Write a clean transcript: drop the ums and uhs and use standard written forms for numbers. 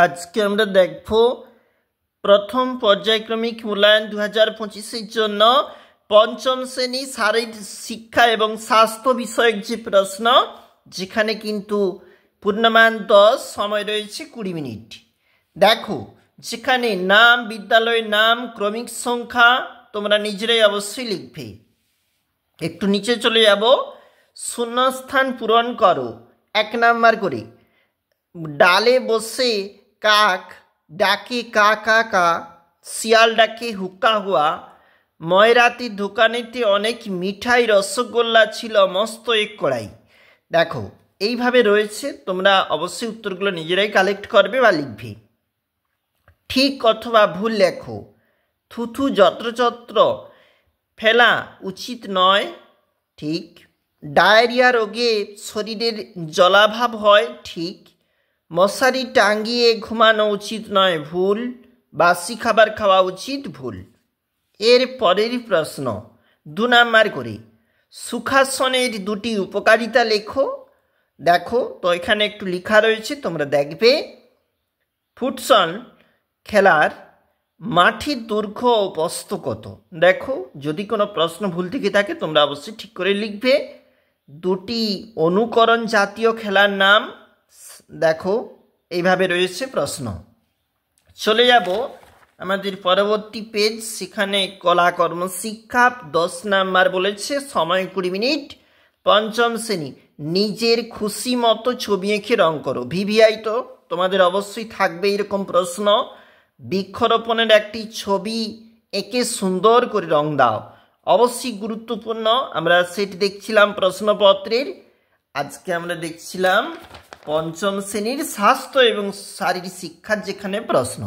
আজকে আমরা দেখব প্রথম পর্যায়ক্রমিক মূল্যায়ন 2025-এর জন্য পঞ্চম শ্রেণী শারীরিক শিক্ষা এবং স্বাস্থ্য বিষয়ক যে প্রশ্ন, যেখানে কিন্তু পূর্ণমান 10, সময় রয়েছে 20 মিনিট। দেখো, যেখানে নাম, বিদ্যালয়ের নাম, ক্রমিক সংখ্যা তোমরা নিজেরাই অবশ্যই লিখবে। একটু নিচে চলে যাব, শূন্যস্থান পূরণ করো 1 নাম্বার করে। ডালে বসে কাক ডাকে কা কা কা, শিয়াল ডাকে হুক্কা হুয়া, ময়রাতির দোকানেতে অনেক মিঠাই রসগোল্লা ছিল মস্ত এক কড়াই। দেখো, এইভাবে রয়েছে, তোমরা অবশ্যই উত্তরগুলো নিজেরাই কালেক্ট করবে বা লিখবে। ঠিক অথবা ভুল লেখো। থুথু যত্রযত্র ফেলা উচিত নয়, ঠিক। ডায়রিয়া রোগে শরীরের জলাভাব হয়, ঠিক। মশারি টাঙ্গিয়ে ঘুমানো উচিত নয়, ভুল। বাসি খাবার খাওয়া উচিত, ভুল। এর পরের প্রশ্ন 2 নাম্বার করে, সুখাসনের 2টি উপকারিতা লেখো। দেখো তো, এখানে একটু লেখা রয়েছে, তোমরা দেখবে। ফুটসল খেলার মাঠের দৈর্ঘ্য ও প্রস্থ কত? দেখো, যদি কোনো প্রশ্ন ভুল থেকে থাকে তোমরা অবশ্যই ঠিক করে লিখবে। 2টি অনুকরণ জাতীয় খেলার নাম। দেখো, এইভাবে রয়েছে প্রশ্ন। চলে যাব আমাদের পরবর্তী পেজ, সেখানে কলা কর্মশিক্ষা 10 নাম্বার বলেছে, সময় 20 মিনিট। পঞ্চম শ্রেণী, নিজের খুশি মতো ছবি এঁকে রং করো। ভিভিআই তো তোমাদের অবশ্যই থাকবে এরকম প্রশ্ন। বৃক্ষরোপণের একটি ছবি এঁকে সুন্দর করে রং দাও। অবশ্যই গুরুত্বপূর্ণ। আমরা সেটি দেখছিলাম প্রশ্নপত্রের। আজকে আমরা দেখছিলাম পঞ্চম শ্রেণীর স্বাস্থ্য এবং শারীরিক শিক্ষার যেখানে প্রশ্ন।